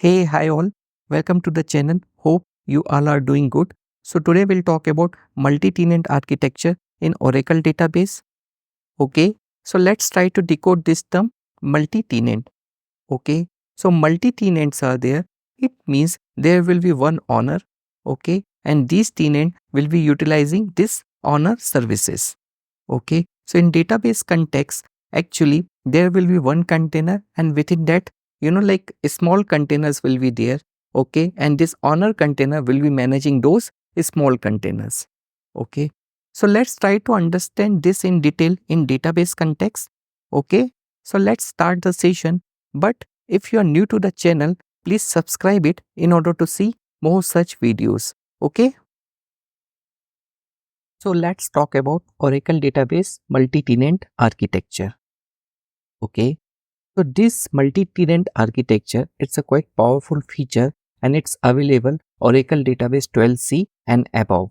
Hey, hi all. Welcome to the channel. Hope you all are doing good. So today we'll talk about multi-tenant architecture in Oracle database. Okay. So let's try to decode this term multi-tenant. Okay. So multi-tenants are there. It means there will be one owner. Okay. And these tenant will be utilizing this owner services. Okay. So in database context, actually there will be one container and within that, like small containers will be there. Okay. And this owner container will be managing those small containers. Okay. So let's try to understand this in detail in database context. Okay. So let's start the session. But if you are new to the channel, please subscribe it in order to see more such videos. Okay. So let's talk about Oracle database multi-tenant architecture. Okay. So this multi-tenant architecture, it's a quite powerful feature and it's available Oracle database 12c and above.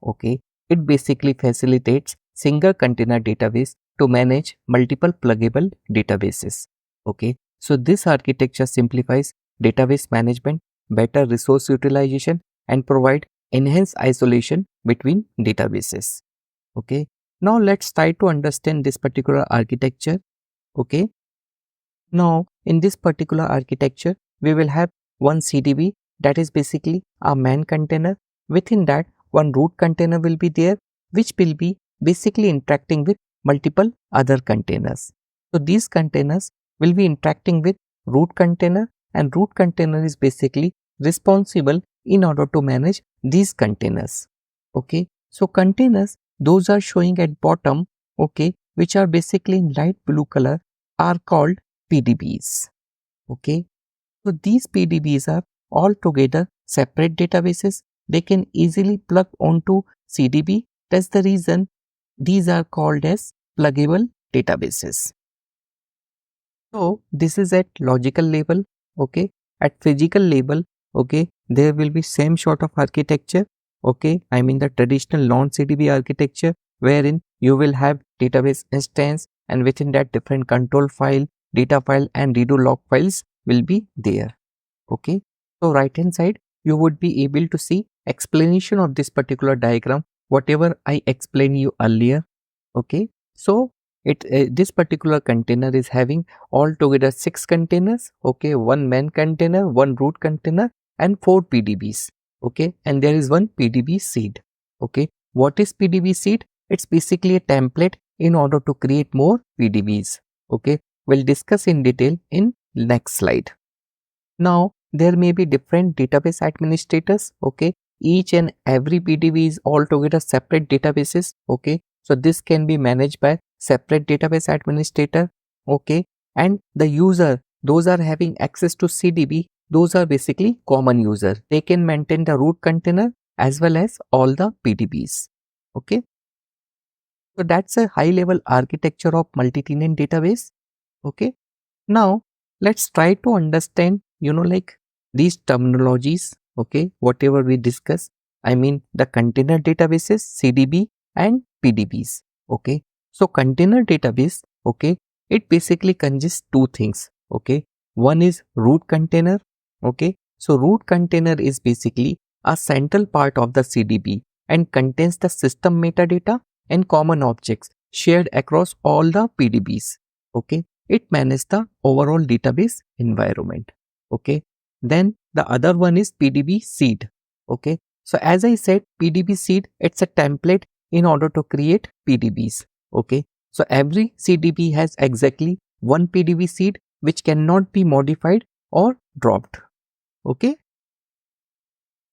Okay. It basically facilitates single container database to manage multiple pluggable databases. Okay. So this architecture simplifies database management, better resource utilization and provide enhanced isolation between databases. Okay. Now let's try to understand this particular architecture. Okay. Now in this particular architecture, we will have one CDB that is basically a main container. Within that, one root container will be there, which will be basically interacting with multiple other containers. So these containers will be interacting with root container and root container is basically responsible in order to manage these containers. Okay. So containers, those are showing at bottom, okay, which are basically in light blue color are called PDBs. Okay. So these PDBs are altogether separate databases. They can easily plug onto CDB. That's the reason these are called as pluggable databases. So this is at logical level. Okay. At physical level, okay, there will be same sort of architecture. Okay. I mean the traditional non-CDB architecture wherein you will have database instance and within that different control file, data file and redo log files will be there. Okay. So right hand side, you would be able to see explanation of this particular diagram, whatever I explained you earlier. Okay. So this particular container is having altogether 6 containers. Okay. One main container, one root container and 4 PDBs. Okay. And there is one PDB seed. Okay. What is PDB seed? It's basically a template in order to create more PDBs. Okay. We'll discuss in detail in next slide. Now, there may be different database administrators. Okay. Each and every PDB is altogether separate databases. Okay. So this can be managed by separate database administrator. Okay. And the user, those are having access to CDB. Those are basically common user. They can maintain the root container as well as all the PDBs. Okay. So that's a high level architecture of multi-tenant database. Okay. Now let's try to understand, like these terminologies. Okay. Whatever we discuss, I mean the container databases, CDB and PDBs. Okay. So container database, okay, it basically consists two things. Okay. One is root container. Okay. So root container is basically a central part of the CDB and contains the system metadata and common objects shared across all the PDBs. Okay. It manages the overall database environment. Okay. Then the other one is PDB seed. Okay. So as I said, PDB seed, it's a template in order to create PDBs. Okay. So every CDB has exactly one PDB seed which cannot be modified or dropped. Okay.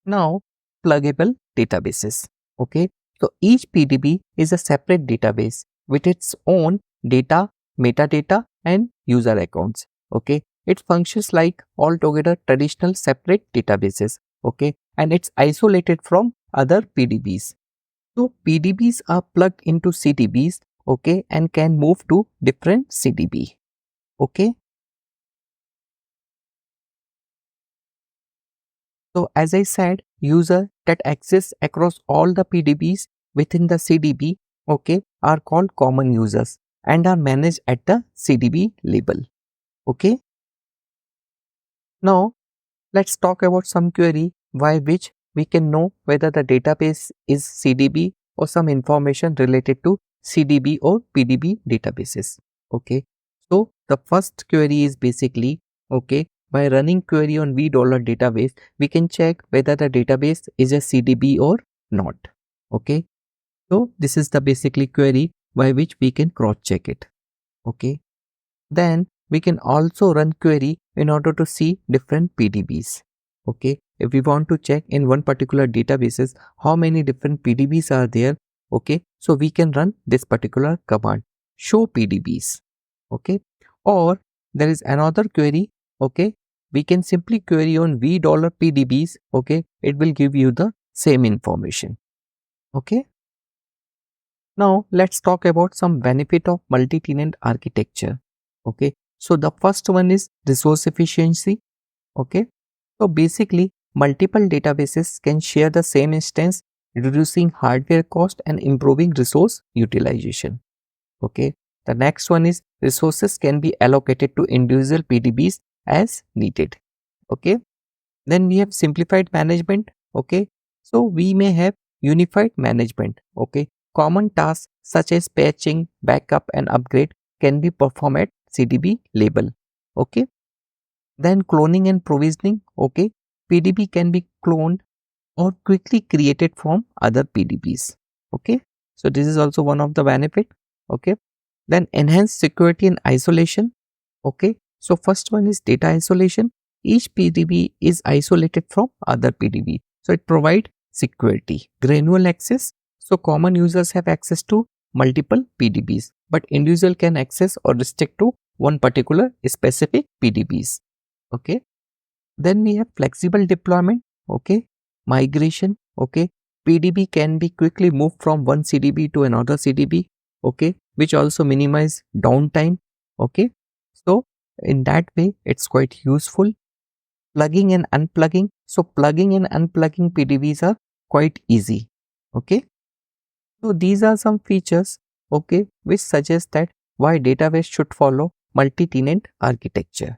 Now, pluggable databases. Okay. So each PDB is a separate database with its own data, metadata and user accounts. Okay. It functions like altogether traditional separate databases. Okay. And it's isolated from other PDBs. So PDBs are plugged into CDBs. Okay. And can move to different CDB. Okay. So as I said, user that exists across all the PDBs within the CDB, okay, are called common users and are managed at the CDB level. Okay. Now, Let's talk about some query by which we can know whether the database is CDB or some information related to CDB or PDB databases. Okay, so the first query is basically, okay, by running query on $v database, we can check whether the database is a CDB or not. Okay, so this is the basically query by which we can cross check it. Okay, then we can also run query in order to see different PDBs. Okay, if we want to check in one particular databases how many different PDBs are there, okay, so we can run this particular command, show PDBs. Okay, or there is another query. Okay, we can simply query on $v PDBs. Okay, it will give you the same information. Okay, now let's talk about some benefit of multi-tenant architecture. Okay, so the first one is resource efficiency. Okay, so basically multiple databases can share the same instance, reducing hardware cost and improving resource utilization. Okay, the next one is resources can be allocated to individual PDBs as needed. Okay, then we have simplified management. Okay, so we may have unified management. Okay, common tasks such as patching, backup and upgrade can be performed at CDB level. Okay, then cloning and provisioning. Okay, PDB can be cloned or quickly created from other PDBs. Okay, so this is also one of the benefit. Okay, then enhanced security and isolation. Okay, so first one is data isolation. Each PDB is isolated from other PDB, so it provides security. Granular access, so common users have access to multiple PDBs, but individual can access or restrict to one particular specific PDBs. Okay, then we have flexible deployment. Okay, migration. Okay, PDB can be quickly moved from one CDB to another CDB. Okay, which also minimize downtime. Okay, so in that way it's quite useful. Plugging and unplugging, so plugging and unplugging PDBs are quite easy. Okay, so these are some features, okay, which suggest that why database should follow multi-tenant architecture.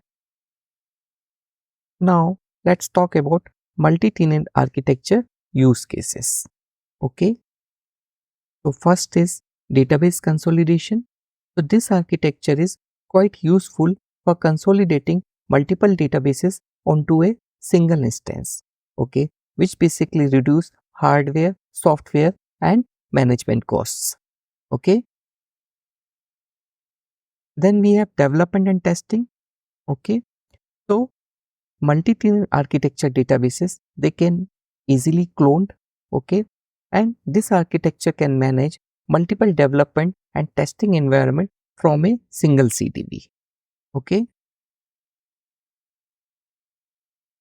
Now let's talk about multi-tenant architecture use cases. Okay, so first is database consolidation. So this architecture is quite useful for consolidating multiple databases onto a single instance. Okay, which basically reduce hardware, software and management costs. Okay, then we have development and testing. Okay, so multi-tenant architecture databases, they can easily cloned. Okay, and this architecture can manage multiple development and testing environment from a single CDB. Okay,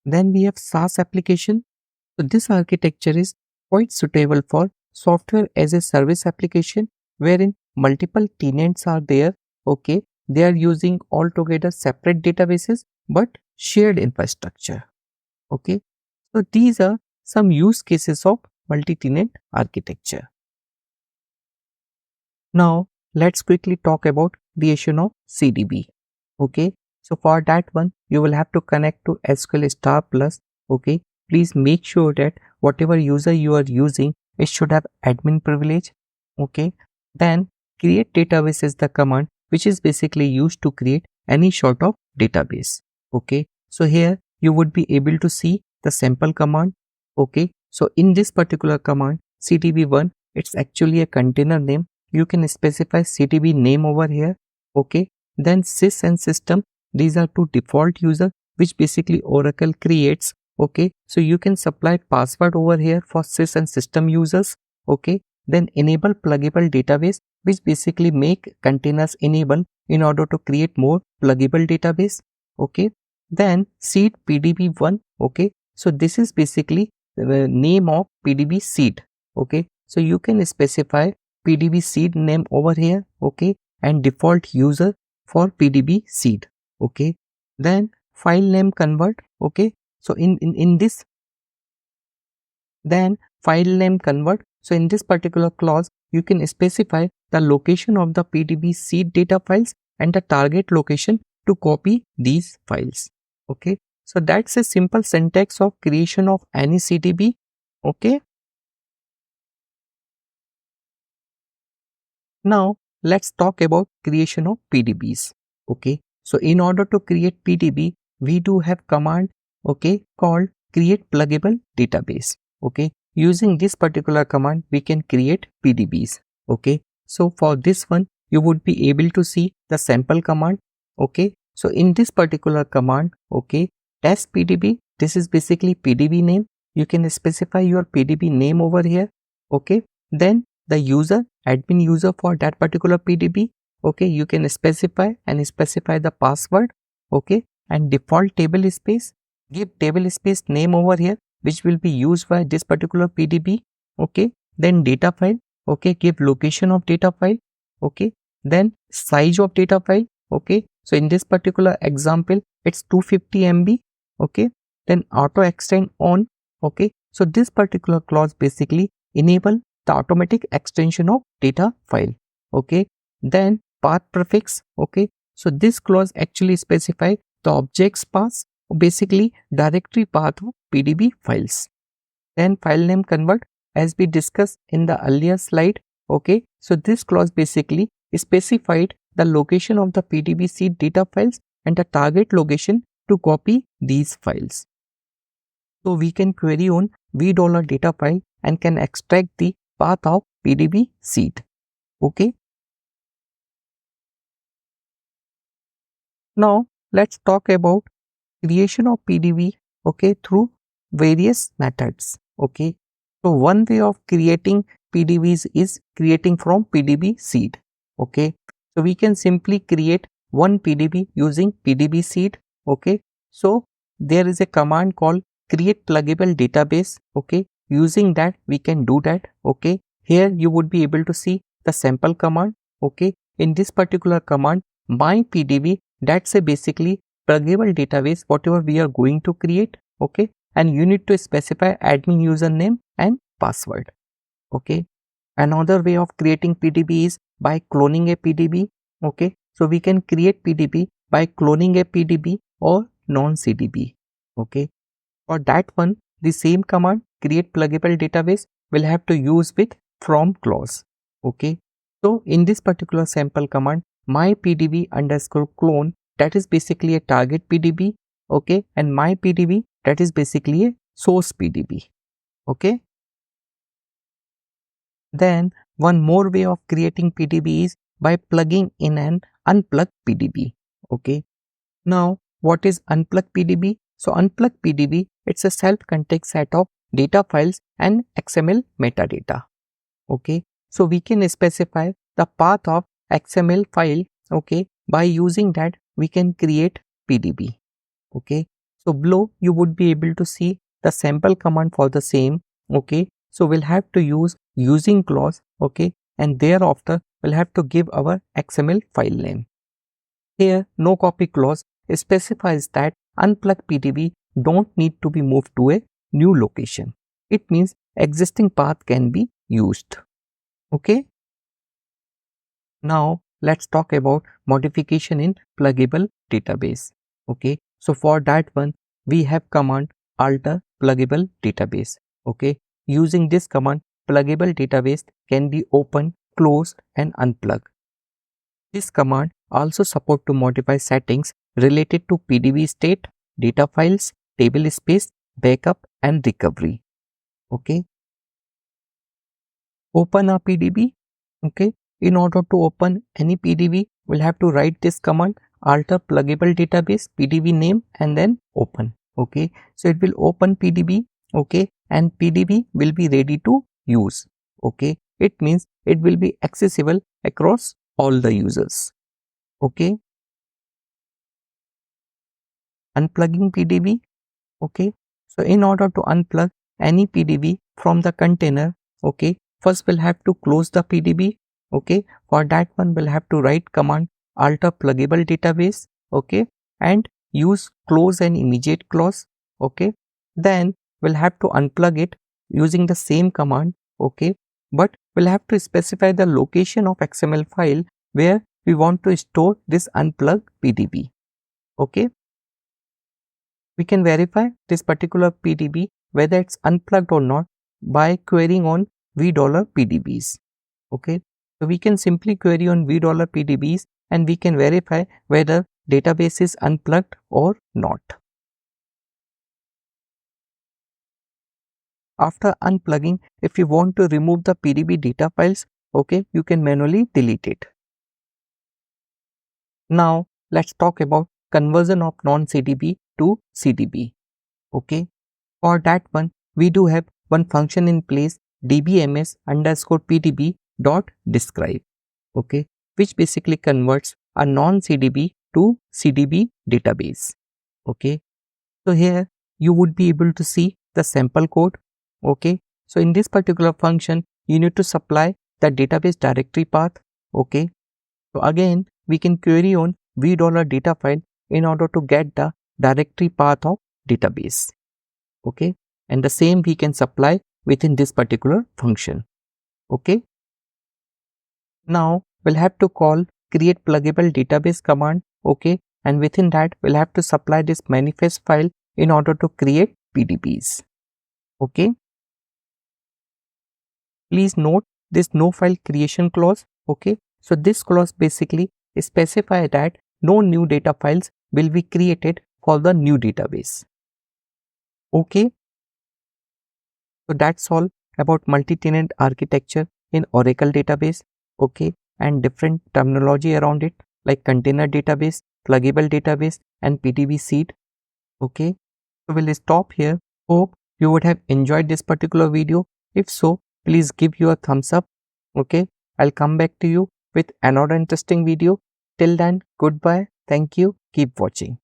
then we have SaaS application. So this architecture is quite suitable for software as a service application wherein multiple tenants are there. Okay, they are using altogether separate databases but shared infrastructure. Okay, so these are some use cases of multi-tenant architecture. Now let's quickly talk about creation of CDB. Okay, so for that one you will have to connect to SQL Star Plus. Okay, please make sure that whatever user you are using, it should have admin privilege. Okay, then create database is the command which is basically used to create any sort of database. Okay, so here you would be able to see the sample command. Okay, so in this particular command CDB1, it's actually a container name. You can specify CDB name over here. Okay, then sys and system, these are two default user which basically Oracle creates. Okay, so you can supply password over here for sys and system users. Okay, then enable pluggable database which basically make containers enable in order to create more pluggable database. Okay, then seed PDB1. Okay, so this is basically the name of PDB seed. Okay, so you can specify PDB seed name over here. Okay, and default user for PDB seed. Okay, then file name convert. Okay, so in this, then file name convert. So in this particular clause you can specify the location of the PDB seed data files and the target location to copy these files. Okay, So that's a simple syntax of creation of any CDB. Okay. Now let's talk about creation of PDBs. Okay. So in order to create PDB, we do have command, okay, called create pluggable database. Okay. Using this particular command, we can create PDBs. Okay. So for this one, you would be able to see the sample command. Okay. So in this particular command, okay, test PDB, this is basically PDB name. You can specify your PDB name over here. Okay. Then the user, admin user for that particular PDB. Okay, you can specify the password. Okay, and default table space. Give table space name over here, which will be used by this particular PDB. Okay, then data file. Okay, give location of data file. Okay, then size of data file. Okay, so in this particular example, it's 250 MB. Okay, then auto extend on. Okay, so this particular clause basically enable the automatic extension of data file. Okay, then path prefix. Okay, so this clause actually specify the objects path, basically directory path of PDB files. Then file name convert, as we discussed in the earlier slide. Okay, so this clause basically specified the location of the PDB seed data files and the target location to copy these files. So we can query on $data file and can extract the path of PDB seed. Okay. Now let's talk about creation of PDB. Okay, through various methods. Okay. So one way of creating PDBs is creating from PDB seed. Okay. So we can simply create one PDB using PDB seed. Okay. So there is a command called create pluggable database. Okay. Using that we can do that. Okay. Here you would be able to see the sample command. Okay. In this particular command, my PDB, that's a basically pluggable database whatever we are going to create. Okay, and you need to specify admin username and password. Okay, another way of creating PDB is by cloning a PDB. Okay, so we can create PDB by cloning a PDB or non-CDB. Okay, for that one, the same command create pluggable database will have to use with from clause. Okay, so in this particular sample command, my PDB underscore clone, that is basically a target PDB. Okay, and my PDB, that is basically a source PDB. Okay, then one more way of creating PDB is by plugging in an unplugged PDB. Okay, now what is unplugged PDB? So unplugged PDB, it's a self-contained set of data files and XML metadata. Okay, so we can specify the path of XML file. Okay, by using that we can create PDB. Okay, so below you would be able to see the sample command for the same. Okay, so we'll have to use using clause. Okay, and thereafter we'll have to give our XML file name. Here no copy clause specifies that unplugged PDB don't need to be moved to a new location. It means existing path can be used. Okay. Now let's talk about modification in pluggable database. Okay. So for that one, we have command alter pluggable database. Okay. Using this command, pluggable database can be opened, closed and unplugged. This command also support to modify settings related to PDB state, data files, table space, backup and recovery. Okay. Open a PDB. Okay. In order to open any PDB, we'll have to write this command alter pluggable database PDB name and then open. Okay. So it will open PDB. Okay. And PDB will be ready to use. Okay. It means it will be accessible across all the users. Okay. Unplugging PDB. Okay. So in order to unplug any PDB from the container, okay, first we'll have to close the PDB. Okay, for that one we'll have to write command alter pluggable database. Okay, and use close and immediate clause. Okay, then we'll have to unplug it using the same command. Okay, but we'll have to specify the location of XML file where we want to store this unplugged PDB. Okay, We can verify this particular PDB whether it's unplugged or not by querying on $PDBs. Okay, so we can simply query on $PDBs and we can verify whether database is unplugged or not. After unplugging, if you want to remove the PDB data files, okay, you can manually delete it. Now let's talk about conversion of non-CDB to CDB. Okay, for that one we do have one function in place, DBMS underscore PDB dot describe, okay, which basically converts a non-CDB to CDB database. Okay, so here you would be able to see the sample code. Okay, so in this particular function you need to supply the database directory path. Okay, so again we can query on $data file in order to get the directory path of database. Okay, and the same we can supply within this particular function. Okay, now we'll have to call create pluggable database command. Okay, and within that we'll have to supply this manifest file in order to create PDBs. Okay, please note this no file creation clause. Okay, so this clause basically specifies that no new data files will be created for the new database. Okay, so that's all about multi-tenant architecture in Oracle database. Okay, and different terminology around it like container database, pluggable database and PDB seed. Okay, so we'll stop here. Hope you would have enjoyed this particular video. If so, please give your thumbs up. Okay, I'll come back to you with another interesting video. Till then, goodbye. Thank you. Keep watching.